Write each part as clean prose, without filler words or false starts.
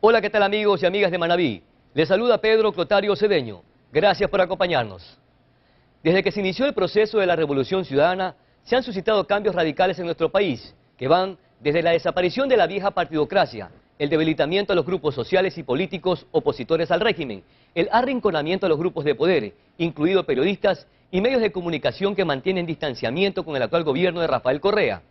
Hola, ¿qué tal amigos y amigas de Manabí? Les saluda Pedro Clotario Cedeño. Gracias por acompañarnos. Desde que se inició el proceso de la Revolución Ciudadana, se han suscitado cambios radicales en nuestro país, que van desde la desaparición de la vieja partidocracia, el debilitamiento de los grupos sociales y políticos opositores al régimen, el arrinconamiento de los grupos de poder, incluidos periodistas y medios de comunicación que mantienen distanciamiento con el actual gobierno de Rafael Correa.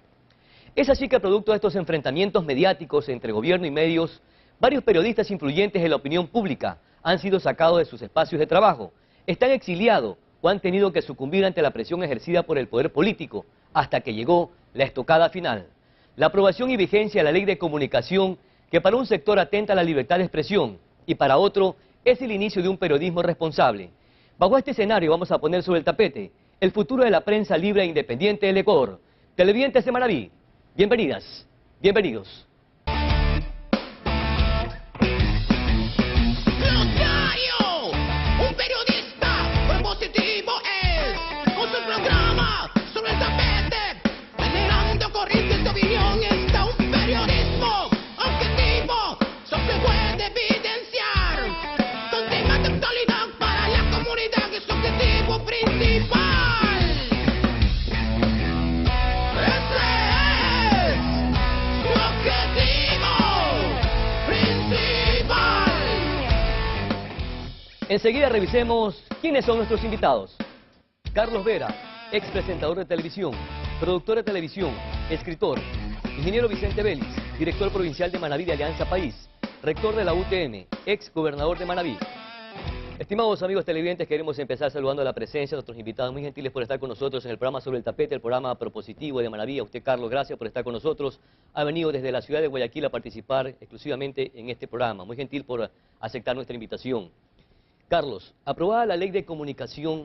Es así que producto de estos enfrentamientos mediáticos entre gobierno y medios, varios periodistas influyentes de la opinión pública han sido sacados de sus espacios de trabajo, están exiliados o han tenido que sucumbir ante la presión ejercida por el poder político, hasta que llegó la estocada final. La aprobación y vigencia de la Ley de Comunicación, que para un sector atenta a la libertad de expresión y para otro es el inicio de un periodismo responsable. Bajo este escenario vamos a poner sobre el tapete el futuro de la prensa libre e independiente del Ecuador. Televidentes de Manabí, bienvenidas, bienvenidos. Enseguida revisemos quiénes son nuestros invitados. Carlos Vera, ex presentador de televisión, productor de televisión, escritor. Ingeniero Vicente Vélez, director provincial de Manabí de Alianza País, rector de la UTM, ex gobernador de Manabí. Estimados amigos televidentes, queremos empezar saludando a la presencia de nuestros invitados muy gentiles por estar con nosotros en el programa Sobre el Tapete, el programa propositivo de Manabí. A usted, Carlos, gracias por estar con nosotros. Ha venido desde la ciudad de Guayaquil a participar exclusivamente en este programa. Muy gentil por aceptar nuestra invitación. Carlos, aprobada la Ley de Comunicación,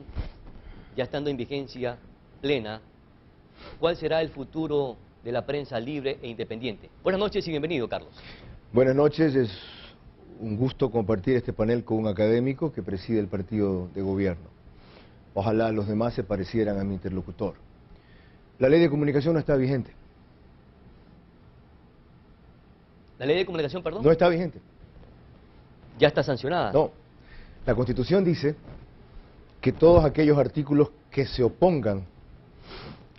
ya estando en vigencia plena, ¿cuál será el futuro de la prensa libre e independiente? Buenas noches y bienvenido, Carlos. Buenas noches, es un gusto compartir este panel con un académico que preside el partido de gobierno. Ojalá los demás se parecieran a mi interlocutor. La Ley de Comunicación no está vigente. ¿La Ley de Comunicación, perdón? No está vigente. ¿Ya está sancionada? No. La Constitución dice que todos aquellos artículos que se opongan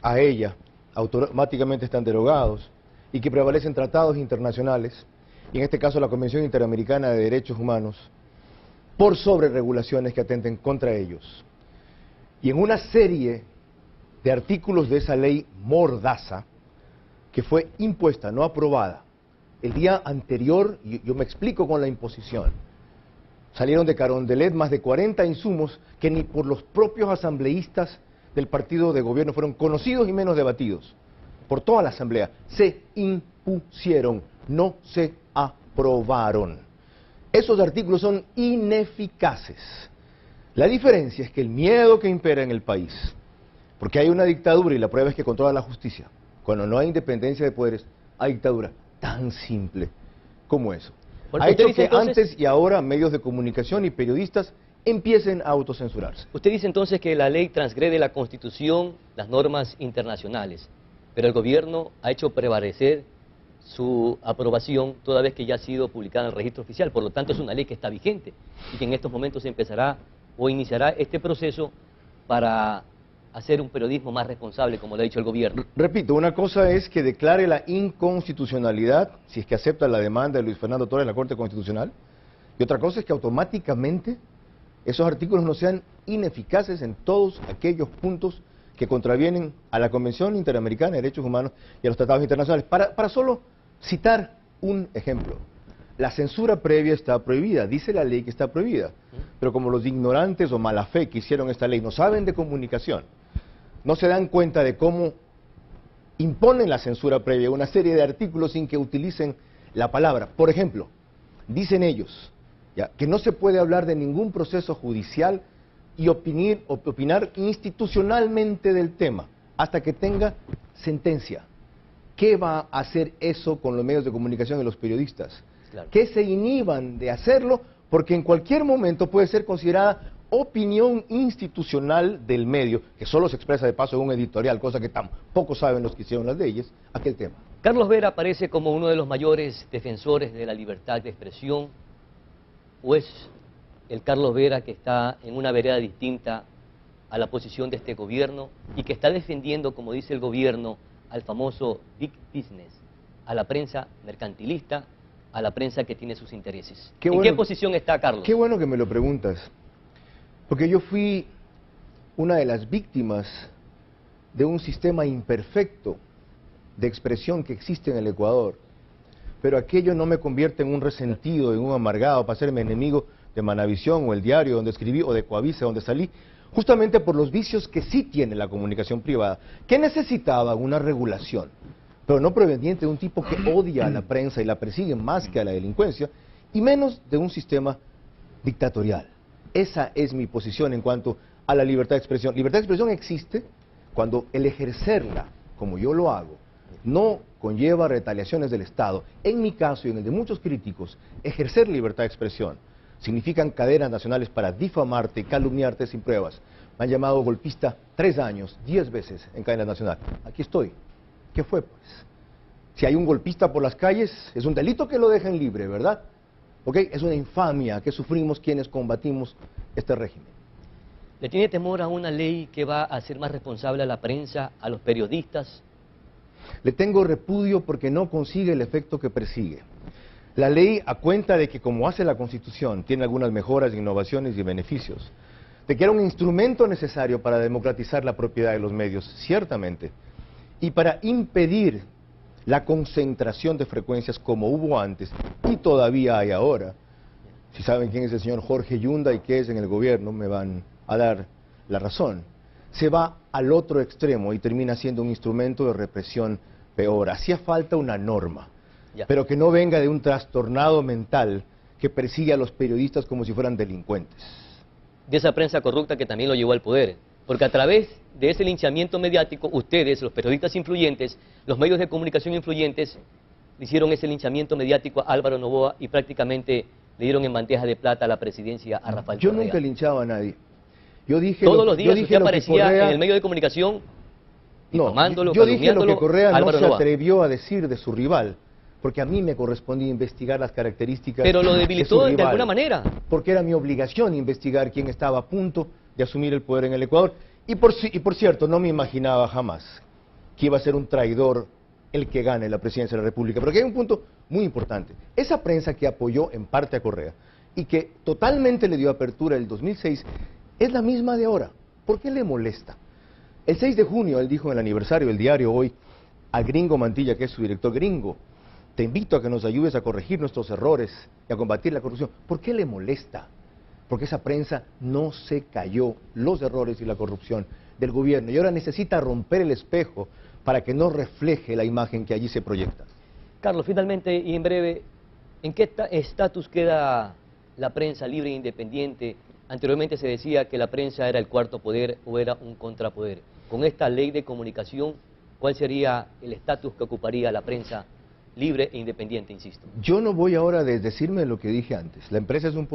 a ella automáticamente están derogados y que prevalecen tratados internacionales, y en este caso la Convención Interamericana de Derechos Humanos, por sobre regulaciones que atenten contra ellos. Y en una serie de artículos de esa ley mordaza, que fue impuesta, no aprobada, el día anterior, y yo me explico con la imposición, salieron de Carondelet más de 40 insumos que ni por los propios asambleístas del partido de gobierno fueron conocidos y menos debatidos. Por toda la asamblea se impusieron, no se aprobaron. Esos artículos son ineficaces. La diferencia es que el miedo que impera en el país, porque hay una dictadura y la prueba es que controla la justicia, cuando no hay independencia de poderes, hay dictadura tan simple como eso. Ha hecho que antes y ahora medios de comunicación y periodistas empiecen a autocensurarse. Usted dice entonces que la ley transgrede la Constitución, las normas internacionales, pero el gobierno ha hecho prevalecer su aprobación toda vez que ya ha sido publicada en el registro oficial. Por lo tanto, es una ley que está vigente y que en estos momentos se empezará o iniciará este proceso para hacer un periodismo más responsable, como lo ha dicho el gobierno. Repito, una cosa es que declare la inconstitucionalidad, si es que acepta la demanda de Luis Fernando Torres en la Corte Constitucional, y otra cosa es que automáticamente esos artículos no sean ineficaces en todos aquellos puntos que contravienen a la Convención Interamericana de Derechos Humanos y a los tratados internacionales. Para solo citar un ejemplo, la censura previa está prohibida, dice la ley que está prohibida, pero como los ignorantes o mala fe que hicieron esta ley no saben de comunicación, no se dan cuenta de cómo imponen la censura previa, una serie de artículos sin que utilicen la palabra. Por ejemplo, dicen ellos que no se puede hablar de ningún proceso judicial y opinar institucionalmente del tema hasta que tenga sentencia. ¿Qué va a hacer eso con los medios de comunicación y los periodistas? Claro. Que se inhiban de hacerlo porque en cualquier momento puede ser considerada opinión institucional del medio, que solo se expresa de paso en un editorial, cosa que tampoco saben los que hicieron las leyes, aquel tema. Carlos Vera aparece como uno de los mayores defensores de la libertad de expresión, o es el Carlos Vera que está en una vereda distinta a la posición de este gobierno y que está defendiendo, como dice el gobierno, al famoso Big Business, a la prensa mercantilista, a la prensa que tiene sus intereses. ¿En qué posición está Carlos? Qué bueno que me lo preguntas, porque yo fui una de las víctimas de un sistema imperfecto de expresión que existe en el Ecuador, pero aquello no me convierte en un resentido, en un amargado, para hacerme enemigo de Manavisión o El Diario donde escribí o de Coavisa donde salí, justamente por los vicios que sí tiene la comunicación privada, que necesitaba una regulación, pero no proveniente de un tipo que odia a la prensa y la persigue más que a la delincuencia, y menos de un sistema dictatorial. Esa es mi posición en cuanto a la libertad de expresión. Libertad de expresión existe cuando el ejercerla, como yo lo hago, no conlleva retaliaciones del Estado. En mi caso y en el de muchos críticos, ejercer libertad de expresión significan cadenas nacionales para difamarte y calumniarte sin pruebas. Me han llamado golpista 3 años, 10 veces en cadena nacional. Aquí estoy. ¿Qué fue, pues? Si hay un golpista por las calles, es un delito que lo dejen libre, ¿verdad? ¿Ok? Es una infamia que sufrimos quienes combatimos este régimen. ¿Le tiene temor a una ley que va a hacer más responsable a la prensa, a los periodistas? Le tengo repudio porque no consigue el efecto que persigue. La ley, a cuenta de que, como hace la Constitución, tiene algunas mejoras, innovaciones y beneficios, de que era un instrumento necesario para democratizar la propiedad de los medios, ciertamente, y para impedir la concentración de frecuencias como hubo antes y todavía hay ahora. Si saben quién es el señor Jorge Yunda y qué es en el gobierno, me van a dar la razón. Se va al otro extremo y termina siendo un instrumento de represión peor. Hacía falta una norma, pero que no venga de un trastornado mental que persigue a los periodistas como si fueran delincuentes. De esa prensa corrupta que también lo llevó al poder. Porque a través de ese linchamiento mediático, ustedes, los periodistas influyentes, los medios de comunicación influyentes, hicieron ese linchamiento mediático a Álvaro Noboa y prácticamente le dieron en bandeja de plata a la presidencia a Rafael Correa. Yo nunca linchaba a nadie. Yo dije todos los días usted aparecía en el medio de comunicación difamándolo, yo dije lo que Correa no se Noboa atrevió a decir de su rival, porque a mí me correspondía investigar las características pero lo debilitó de alguna manera. Porque era mi obligación investigar quién estaba a punto de asumir el poder en el Ecuador. Y por cierto, no me imaginaba jamás que iba a ser un traidor el que gane la presidencia de la República. Pero aquí hay un punto muy importante. Esa prensa que apoyó en parte a Correa y que totalmente le dio apertura el 2006, es la misma de ahora. ¿Por qué le molesta? El 6 de junio, él dijo en el aniversario del diario Hoy, a Gringo Mantilla, que es su director: Gringo, te invito a que nos ayudes a corregir nuestros errores y a combatir la corrupción. ¿Por qué le molesta? Porque esa prensa no se cayó los errores y la corrupción del gobierno y ahora necesita romper el espejo para que no refleje la imagen que allí se proyecta. Carlos, finalmente y en breve, ¿en qué estatus queda la prensa libre e independiente? Anteriormente se decía que la prensa era el cuarto poder o era un contrapoder. Con esta ley de comunicación, ¿cuál sería el estatus que ocuparía la prensa libre e independiente, insisto? Yo no voy ahora a desdecirme de lo que dije antes. La prensa es un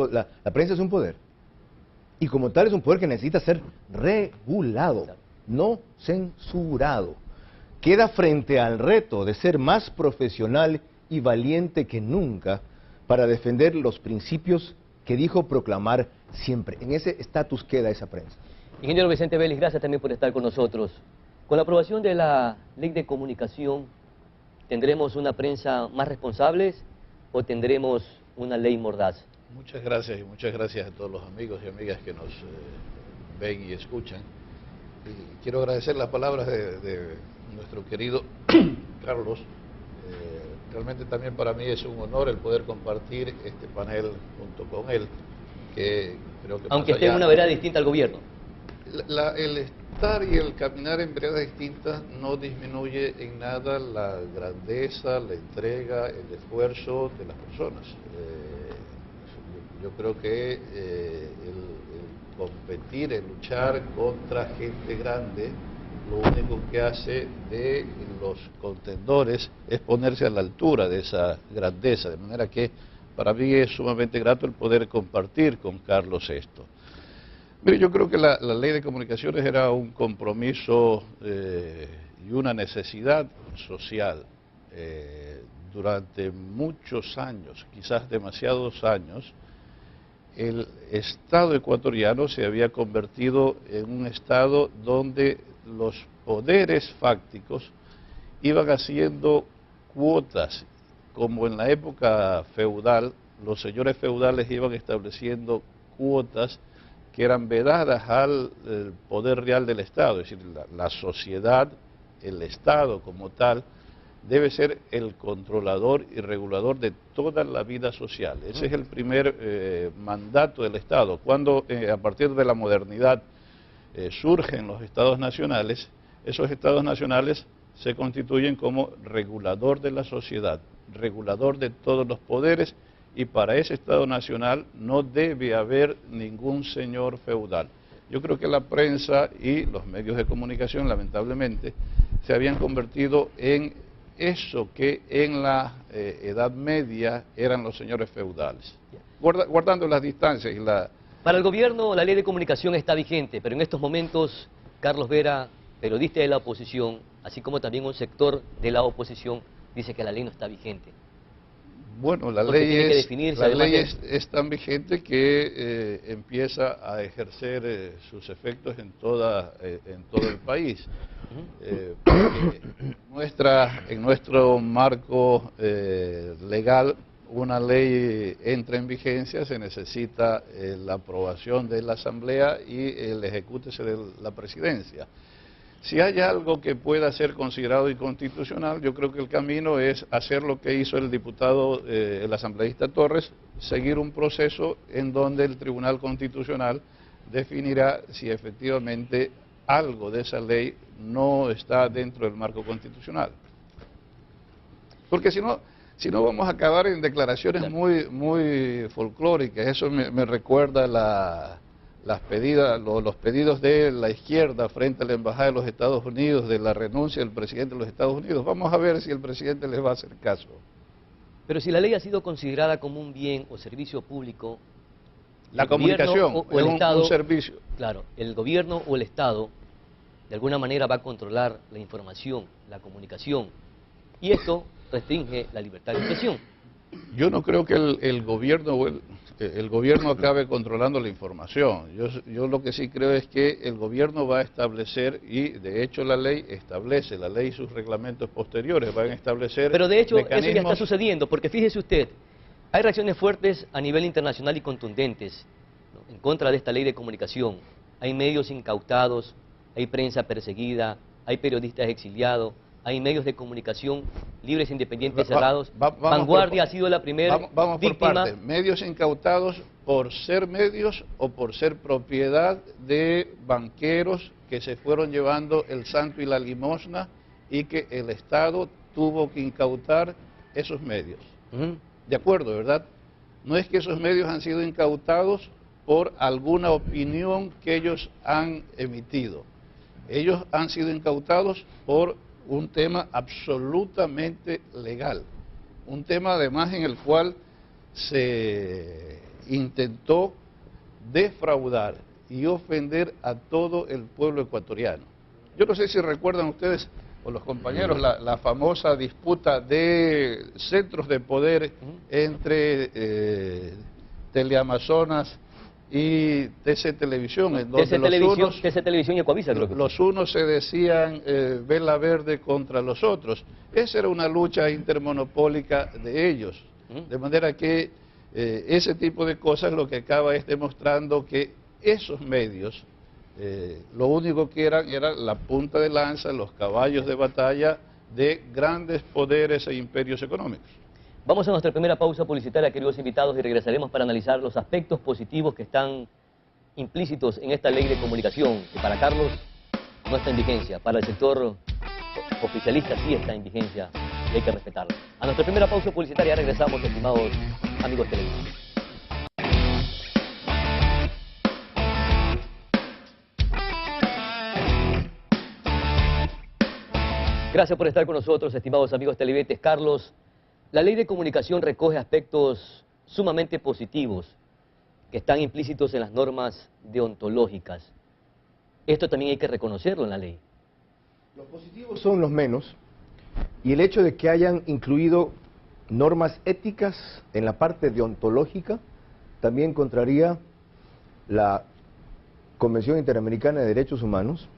poder. Y como tal es un poder que necesita ser regulado, no censurado. Queda frente al reto de ser más profesional y valiente que nunca para defender los principios que dijo proclamar siempre. En ese estatus queda esa prensa. Ingeniero Vicente Vélez, gracias también por estar con nosotros. Con la aprobación de la ley de comunicación, ¿tendremos una prensa más responsable o tendremos una ley mordaz? Muchas gracias y muchas gracias a todos los amigos y amigas que nos ven y escuchan. Y quiero agradecer las palabras de nuestro querido Carlos. Realmente también para mí es un honor el poder compartir este panel junto con él, que creo que aunque esté en una vereda distinta al gobierno. El estar y el caminar en veredas distintas no disminuye en nada la grandeza, la entrega, el esfuerzo de las personas. Yo creo que el competir, el luchar contra gente grande, lo único que hace de los contendores es ponerse a la altura de esa grandeza, de manera que para mí es sumamente grato el poder compartir con Carlos esto. Mire, yo creo que la ley de comunicaciones era un compromiso y una necesidad social. durante muchos años, quizás demasiados años, el Estado ecuatoriano se había convertido en un Estado donde los poderes fácticos iban haciendo cuotas, como en la época feudal, los señores feudales iban estableciendo cuotas que eran vedadas al poder real del Estado, es decir, la sociedad, el Estado como tal, debe ser el controlador y regulador de toda la vida social. Ese es el primer mandato del Estado. Cuando a partir de la modernidad surgen los estados nacionales, esos estados nacionales se constituyen como regulador de la sociedad, regulador de todos los poderes, y para ese Estado nacional no debe haber ningún señor feudal. Yo creo que la prensa y los medios de comunicación, lamentablemente, se habían convertido en eso que en la Edad Media eran los señores feudales, guardando las distancias y la... Para el gobierno la ley de comunicación está vigente, pero en estos momentos Carlos Vera, periodista de la oposición, así como también un sector de la oposición, dice que la ley no está vigente. Bueno, la Porque ley, es tan vigente que empieza a ejercer sus efectos en todo el país. En nuestro marco legal, una ley entra en vigencia, se necesita la aprobación de la Asamblea y el ejecútese de la Presidencia. Si hay algo que pueda ser considerado inconstitucional, yo creo que el camino es hacer lo que hizo el diputado, el asambleísta Torres, seguir un proceso en donde el Tribunal Constitucional definirá si efectivamente algo de esa ley no está dentro del marco constitucional. Porque si no vamos a acabar en declaraciones muy folclóricas. Eso me recuerda los pedidos de la izquierda frente a la Embajada de los Estados Unidos de la renuncia del presidente de los Estados Unidos. Vamos a ver si el presidente les va a hacer caso. Pero si la ley ha sido considerada como un bien o servicio público, la comunicación o el Estado, un servicio. Claro, el gobierno o el Estado de alguna manera va a controlar la información, la comunicación, y esto restringe la libertad de expresión. Yo no creo que el gobierno acabe controlando la información. Yo lo que sí creo es que el gobierno va a establecer, y de hecho la ley y sus reglamentos posteriores van a establecer... Pero de hecho mecanismos... eso ya está sucediendo, porque fíjese usted, hay reacciones fuertes a nivel internacional y contundentes, ¿no?, en contra de esta ley de comunicación. Hay medios incautados, hay prensa perseguida, hay periodistas exiliados, hay medios de comunicación libres, independientes, cerrados. Vanguardia ha sido la primera vamos víctima. Por partes. Medios incautados por ser medios o por ser propiedad de banqueros que se fueron llevando el santo y la limosna y que el Estado tuvo que incautar esos medios. De acuerdo, ¿verdad? No es que esos medios han sido incautados por alguna opinión que ellos han emitido. Ellos han sido incautados por un tema absolutamente legal, un tema además en el cual se intentó defraudar y ofender a todo el pueblo ecuatoriano. Yo no sé si recuerdan ustedes, o los compañeros, la famosa disputa de centros de poder entre Teleamazonas y TC Televisión, en donde TC Televisión y Ecuavisa, creo que los unos se decían vela verde contra los otros. Esa era una lucha intermonopólica de ellos, de manera que ese tipo de cosas lo que acaba es demostrando que esos medios lo único que eran era la punta de lanza, los caballos de batalla de grandes poderes e imperios económicos. Vamos a nuestra primera pausa publicitaria, queridos invitados, y regresaremos para analizar los aspectos positivos que están implícitos en esta ley de comunicación, que para Carlos no está en vigencia, para el sector oficialista sí está en vigencia y hay que respetarlo. A nuestra primera pausa publicitaria regresamos, estimados amigos televidentes. Gracias por estar con nosotros, estimados amigos televidentes. Carlos, la ley de comunicación recoge aspectos sumamente positivos que están implícitos en las normas deontológicas. Esto también hay que reconocerlo en la ley. Los positivos son los menos, Y el hecho de que hayan incluido normas éticas en la parte deontológica también contraría la Convención Interamericana de Derechos Humanos,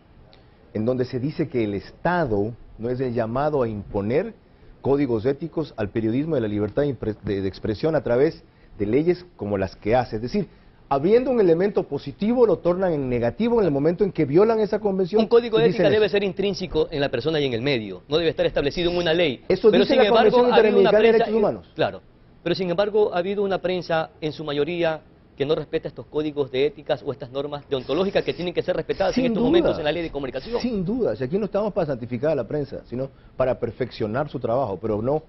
en donde se dice que el Estado no es el llamado a imponer códigos éticos al periodismo y a la libertad de expresión a través de leyes como las que hace. Es decir, habiendo un elemento positivo, lo tornan en negativo en el momento en que violan esa convención. Un código y de dicen ética debe eso. ser intrínseco en la persona y en el medio, no debe estar establecido en una ley. Eso dice la Convención Interamericana de Derechos Humanos. Claro, pero sin embargo ha habido una prensa, en su mayoría, que no respeta estos códigos de éticas o estas normas deontológicas que tienen que ser respetadas en estos momentos en la ley de comunicación. Sin duda, si aquí no estamos para santificar a la prensa, sino para perfeccionar su trabajo, pero no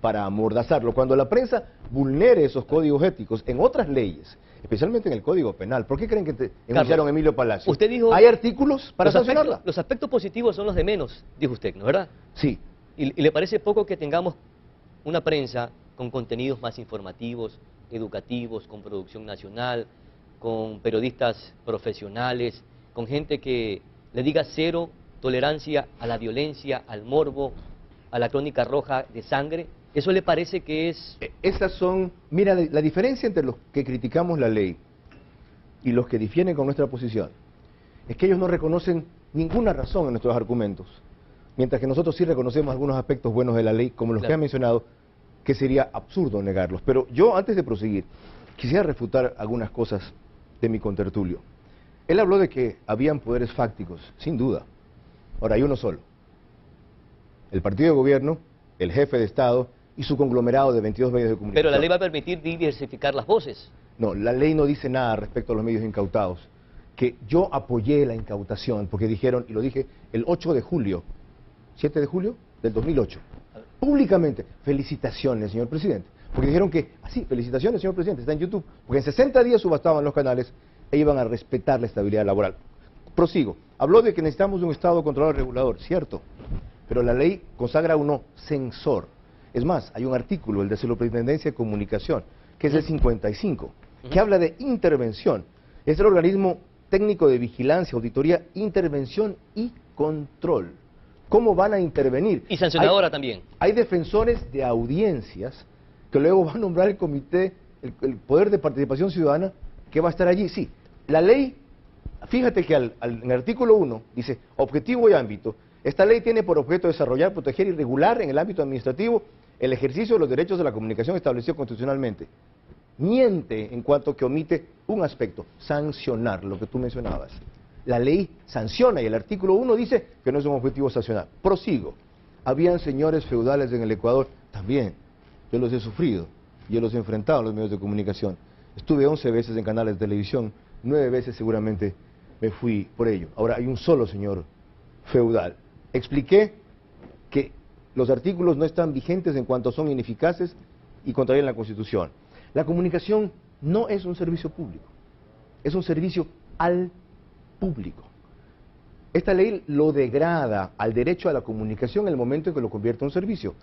para amordazarlo. Cuando la prensa vulnere esos códigos éticos en otras leyes, especialmente en el Código Penal, ¿por qué creen que enunciaron a Emilio Palacio? Usted dijo, ¿hay artículos para sancionarla? Los aspectos positivos son los de menos, dijo usted, ¿no, verdad? Sí. ¿Y le parece poco que tengamos una prensa con contenidos más informativos, educativos, con producción nacional, con periodistas profesionales, con gente que le diga cero tolerancia a la violencia, al morbo, a la crónica roja de sangre? ¿Eso le parece que es...? Esas son... Mira, la diferencia entre los que criticamos la ley y los que difieren con nuestra posición es que ellos no reconocen ninguna razón en nuestros argumentos, mientras que nosotros sí reconocemos algunos aspectos buenos de la ley, como los que ha mencionado, que sería absurdo negarlos. Pero yo, antes de proseguir, quisiera refutar algunas cosas de mi contertulio. Él habló de que habían poderes fácticos, sin duda. Ahora, hay uno solo. El partido de gobierno, el jefe de Estado y su conglomerado de 22 medios de comunicación. Pero la ley va a permitir diversificar las voces. No, la ley no dice nada respecto a los medios incautados. Que yo apoyé la incautación, porque dijeron, y lo dije el 8 de julio, 7 de julio del 2008, públicamente, felicitaciones, señor presidente. Porque dijeron que, así, felicitaciones, señor presidente, está en YouTube. Porque en 60 días subastaban los canales e iban a respetar la estabilidad laboral. Prosigo. Habló de que necesitamos un Estado controlador y regulador, cierto. Pero la ley consagra uno censor. Es más, hay un artículo, el de la Superintendencia de Comunicación, que es el 55, que habla de intervención. Es el organismo técnico de vigilancia, auditoría, intervención y control. ¿Cómo van a intervenir? Y sancionadora también. Hay defensores de audiencias que luego va a nombrar el comité, el Poder de Participación Ciudadana, que va a estar allí. Sí, la ley, fíjate que en el artículo 1 dice, objetivo y ámbito. Esta ley tiene por objeto desarrollar, proteger y regular en el ámbito administrativo el ejercicio de los derechos de la comunicación establecido constitucionalmente. Miente en cuanto que omite un aspecto, sancionar, lo que tú mencionabas. La ley sanciona y el artículo 1 dice que no es un objetivo sancionar. Prosigo. Habían señores feudales en el Ecuador, también. Yo los he sufrido, yo los he enfrentado en los medios de comunicación. Estuve 11 veces en canales de televisión, 9 veces seguramente me fui por ello. Ahora hay un solo señor feudal. Expliqué que los artículos no están vigentes en cuanto son ineficaces y contrarían la Constitución. La comunicación no es un servicio público, es un servicio al público. Esta ley lo degrada al derecho a la comunicación en el momento en que lo convierte en un servicio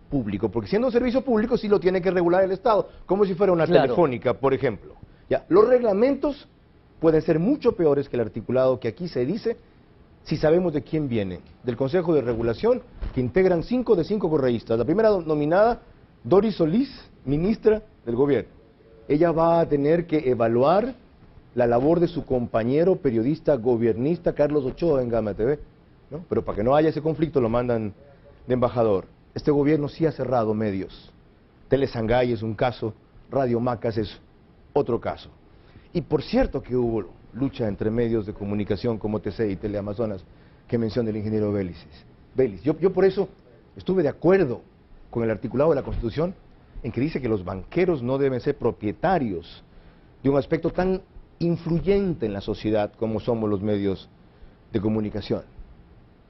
público, porque siendo un servicio público sí lo tiene que regular el Estado, como si fuera una telefónica, por ejemplo. Ya, los reglamentos pueden ser mucho peores que el articulado que aquí se dice, si sabemos de quién viene, del Consejo de Regulación, que integran 5 de 5 correístas. La primera nominada, Doris Solís, ministra del Gobierno. Ella va a tener que evaluar la labor de su compañero periodista gobiernista Carlos Ochoa en Gama TV, ¿no? Pero para que no haya ese conflicto lo mandan de embajador. Este gobierno sí ha cerrado medios. Telesangay es un caso, Radio Macas es otro caso. Y por cierto que hubo lucha entre medios de comunicación como TC y Teleamazonas, que menciona el ingeniero Vélez. Yo por eso estuve de acuerdo con el articulado de la Constitución en que dice que los banqueros no deben ser propietarios de un aspecto tan influyente en la sociedad como somos los medios de comunicación.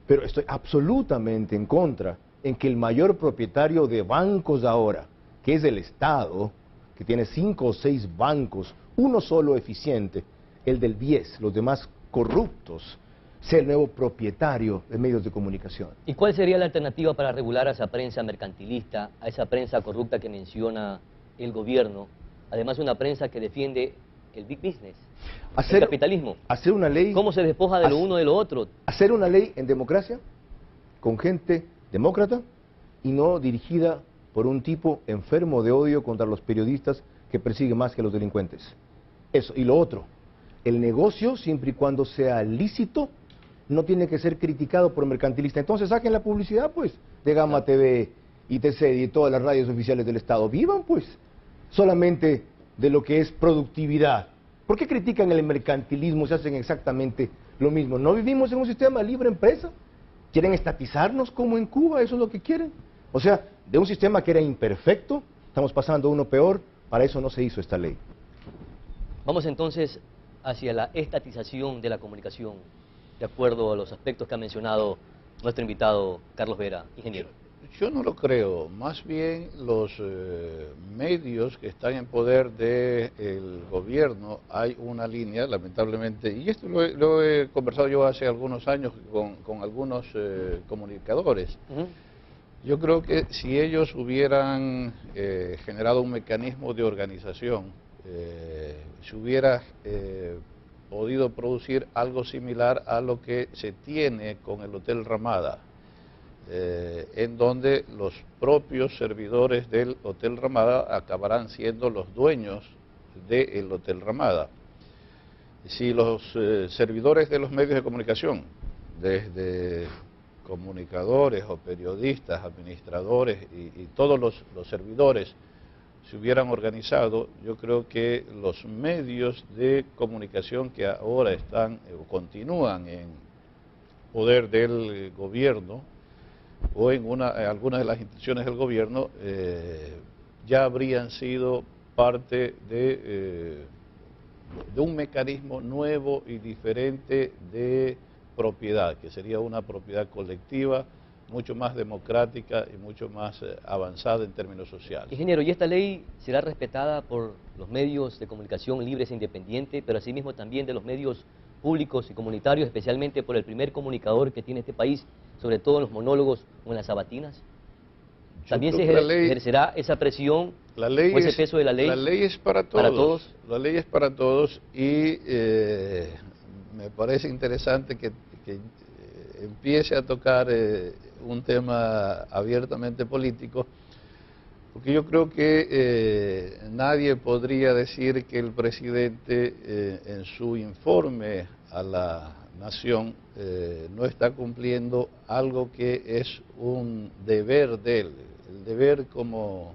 Pero estoy absolutamente en contra en que el mayor propietario de bancos ahora, que es el Estado, que tiene 5 o 6 bancos, uno solo eficiente, el del 10, los demás corruptos, sea el nuevo propietario de medios de comunicación. ¿Y cuál sería la alternativa para regular a esa prensa mercantilista, a esa prensa corrupta que menciona el gobierno? Además, una prensa que defiende el big business, el capitalismo. Hacer una ley... ¿Cómo se despoja de lo uno de lo otro? Hacer una ley en democracia, con gente demócrata, y no dirigida por un tipo enfermo de odio contra los periodistas que persigue más que los delincuentes. Eso. Y lo otro, el negocio, siempre y cuando sea lícito, no tiene que ser criticado por mercantilistas. Entonces saquen la publicidad, pues, de Gama TV, ITC y todas las radios oficiales del Estado. Vivan, pues, solamente de lo que es productividad. ¿Por qué critican el mercantilismo si hacen exactamente lo mismo? ¿No vivimos en un sistema de libre empresa? ¿Quieren estatizarnos como en Cuba? ¿Eso es lo que quieren? O sea, de un sistema que era imperfecto, estamos pasando a uno peor. Para eso no se hizo esta ley. Vamos entonces hacia la estatización de la comunicación, de acuerdo a los aspectos que ha mencionado nuestro invitado Carlos Vera, ingeniero. Yo no lo creo, más bien los medios que están en poder del gobierno, hay una línea, lamentablemente, y esto lo he conversado yo hace algunos años con algunos comunicadores. Yo creo que si ellos hubieran generado un mecanismo de organización, se hubiera podido producir algo similar a lo que se tiene con el Hotel Ramada, en donde los propios servidores del Hotel Ramada acabarán siendo los dueños del Hotel Ramada. Si los servidores de los medios de comunicación, desde comunicadores o periodistas, administradores y todos los servidores se hubieran organizado, yo creo que los medios de comunicación que ahora están o continúan en poder del gobierno o en algunas de las instituciones del gobierno ya habrían sido parte de un mecanismo nuevo y diferente de propiedad, que sería una propiedad colectiva, mucho más democrática y mucho más avanzada en términos sociales. Ingeniero, ¿y esta ley será respetada por los medios de comunicación libres e independientes, pero asimismo también de los medios públicos y comunitarios, especialmente por el primer comunicador que tiene este país, sobre todo en los monólogos o en las sabatinas? ¿También se ejercerá esa presión o ese peso de la ley? La ley es para todos. La ley es para todos y me parece interesante que empiece a tocar un tema abiertamente político, porque yo creo que nadie podría decir que el presidente en su informe a la nación no está cumpliendo algo que es un deber de él. El deber como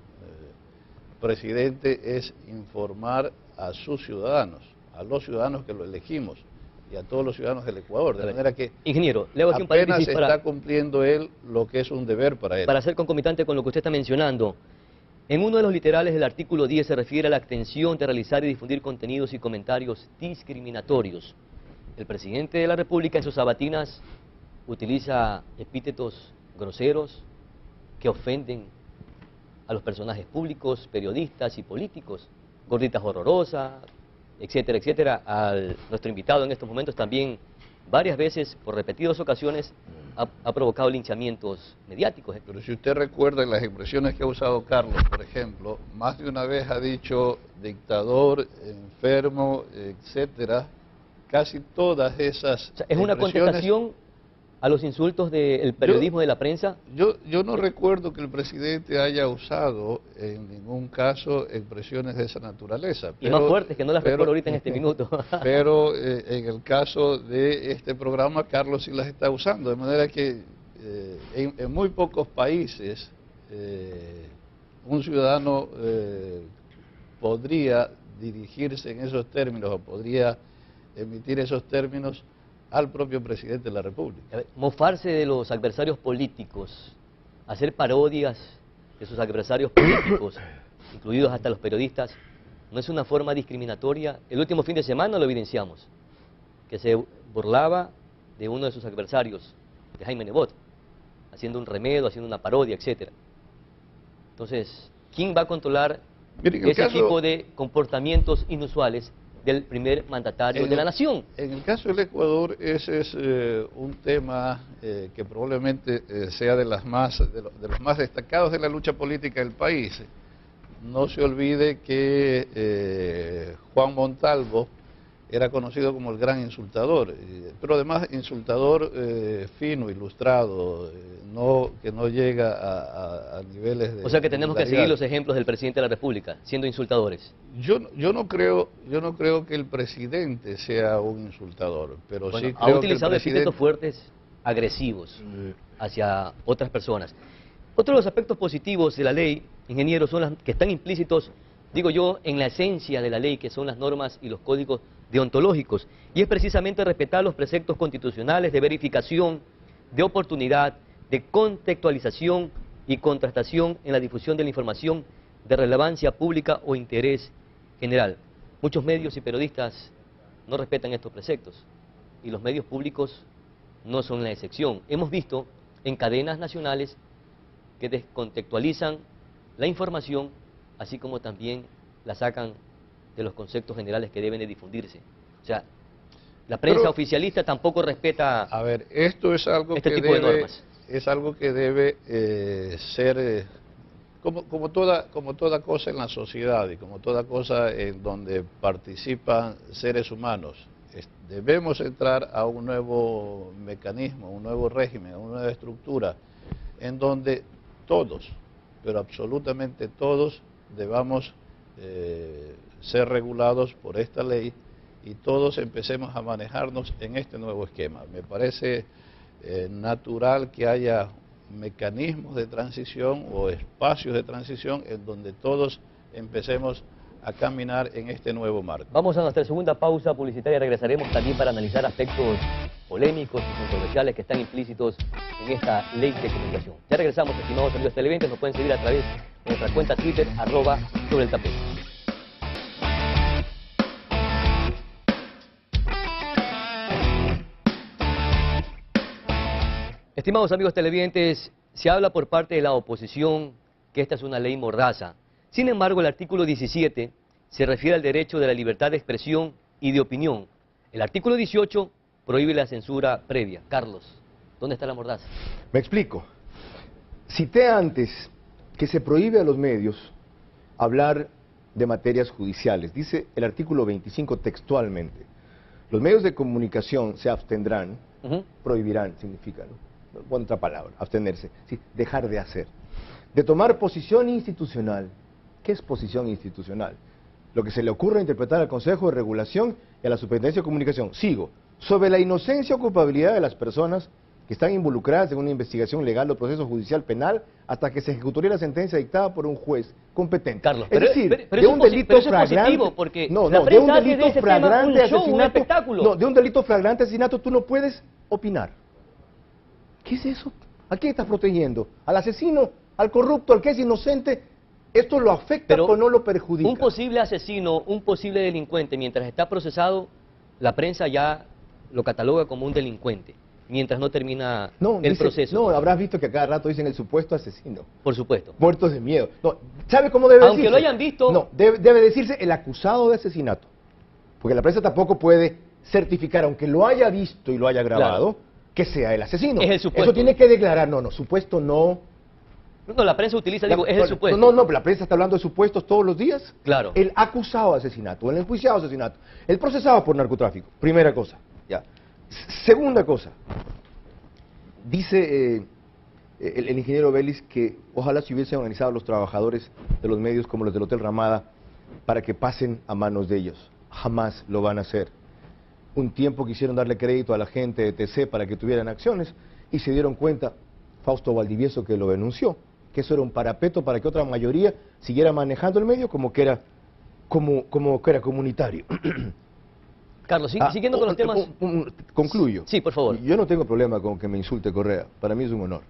presidente es informar a sus ciudadanos, a los ciudadanos que lo elegimos y a todos los ciudadanos del Ecuador, de manera que ingeniero, le hago aquí un apenas paréntesis está cumpliendo él lo que es un deber para él. Para ser concomitante con lo que usted está mencionando, en uno de los literales del artículo 10 se refiere a la extensión de realizar y difundir contenidos y comentarios discriminatorios. El presidente de la República en sus sabatinas utiliza epítetos groseros que ofenden a los personajes públicos, periodistas y políticos, gorditas horrorosas, etcétera, etcétera. Nuestro invitado en estos momentos también varias veces, por repetidas ocasiones, ha provocado linchamientos mediáticos. Pero si usted recuerda las expresiones que ha usado Carlos, por ejemplo, más de una vez ha dicho dictador, enfermo, etcétera, casi todas esas ¿Es una contestación a los insultos del periodismo de la prensa? Yo no recuerdo que el presidente haya usado en ningún caso expresiones de esa naturaleza. Y más fuertes, que no las recuerdo ahorita en este minuto. Pero en el caso de este programa, Carlos sí las está usando, de manera que en muy pocos países un ciudadano podría dirigirse en esos términos o podría emitir esos términos al propio presidente de la República. Mofarse de los adversarios políticos, hacer parodias de sus adversarios políticos, incluidos hasta los periodistas, ¿no es una forma discriminatoria? El último fin de semana lo evidenciamos, que se burlaba de uno de sus adversarios, de Jaime Nebot, haciendo un remedo, haciendo una parodia, etcétera. Entonces, ¿quién va a controlar ese tipo de comportamientos inusuales del primer mandatario de la nación? En el caso del Ecuador, ese es un tema que probablemente sea de los más destacados de la lucha política del país. No se olvide que Juan Montalvo era conocido como el gran insultador, pero además insultador fino, ilustrado, que no llega a niveles de... O sea que tenemos que seguir los ejemplos del presidente de la República, siendo insultadores. Yo no creo que el presidente sea un insultador, pero Bueno, sí ha creo utilizado que el presidente... epítetos fuertes, agresivos hacia otras personas. Otro de los aspectos positivos de la ley, ingeniero, son las que están implícitos, digo yo, en la esencia de la ley, que son las normas y los códigos deontológicos, y es precisamente respetar los preceptos constitucionales de verificación, de oportunidad, de contextualización y contrastación en la difusión de la información de relevancia pública o interés general. Muchos medios y periodistas no respetan estos preceptos, y los medios públicos no son la excepción. Hemos visto en cadenas nacionales que descontextualizan la información, así como también la sacan de los conceptos generales que deben de difundirse. O sea, la prensa oficialista tampoco respeta a ver, esto es algo este que tipo de debe, normas. es algo que debe ser como toda cosa en la sociedad y como toda cosa en donde participan seres humanos. Debemos entrar a un nuevo mecanismo, un nuevo régimen, a una nueva estructura en donde todos, pero absolutamente todos, debamos ser regulados por esta ley y todos empecemos a manejarnos en este nuevo esquema. Me parece natural que haya mecanismos de transición o espacios de transición en donde todos empecemos a caminar en este nuevo marco. Vamos a nuestra segunda pausa publicitaria y regresaremos también para analizar aspectos polémicos y controversiales que están implícitos en esta ley de comunicación. Ya regresamos, estimados amigos televidentes, nos pueden seguir a través de nuestra cuenta Twitter, @SobreElTapete. Estimados amigos televidentes, se habla por parte de la oposición que esta es una ley mordaza. Sin embargo, el artículo 17 se refiere al derecho de la libertad de expresión y de opinión. El artículo 18 prohíbe la censura previa. Carlos, ¿dónde está la mordaza? Me explico. Cité antes que se prohíbe a los medios hablar de materias judiciales. Dice el artículo 25 textualmente. Los medios de comunicación se abstendrán, prohibirán, significa, ¿no? Otra palabra, abstenerse, ¿sí? Dejar de hacer. De tomar posición institucional. ¿Qué es posición institucional? Lo que se le ocurre interpretar al Consejo de Regulación y a la Superintendencia de Comunicación. Sigo. Sobre la inocencia o culpabilidad de las personas que están involucradas en una investigación legal o proceso judicial penal hasta que se ejecutaría la sentencia dictada por un juez competente. Carlos, es decir, pero de un delito flagrante, porque no, la de prensa un hace de delito ese flagrante tema un show, un asesinato, espectáculo. no, de un delito flagrante asesinato tú no puedes opinar. ¿Qué es eso? ¿A quién estás protegiendo? ¿Al asesino? ¿Al corrupto? ¿Al que es inocente? ¿Esto lo afecta o no lo perjudica? Un posible asesino, un posible delincuente, mientras está procesado, la prensa ya lo cataloga como un delincuente, mientras no termina el proceso. No, habrás visto que a cada rato dicen el supuesto asesino. Por supuesto. Muertos de miedo. No, ¿sabe cómo debe Aunque decirse? lo hayan visto... No, debe decirse el acusado de asesinato. Porque la prensa tampoco puede certificar, aunque lo haya visto y lo haya grabado, que sea el asesino. Es el supuesto. Eso tiene que declarar, no, supuesto no... No, la prensa utiliza, es el supuesto. No, la prensa está hablando de supuestos todos los días. Claro. El acusado de asesinato, el enjuiciado de asesinato, el procesado por narcotráfico, primera cosa. Ya. Segunda cosa, dice el ingeniero Vélez que ojalá se hubiesen organizado los trabajadores de los medios como los del Hotel Ramada para que pasen a manos de ellos. Jamás lo van a hacer. Un tiempo quisieron darle crédito a la gente de TC para que tuvieran acciones y se dieron cuenta, Fausto Valdivieso que lo denunció, que eso era un parapeto para que otra mayoría siguiera manejando el medio como que era comunitario. Carlos, siguiendo con los temas... Concluyo. Sí, por favor. Yo no tengo problema con que me insulte Correa, para mí es un honor.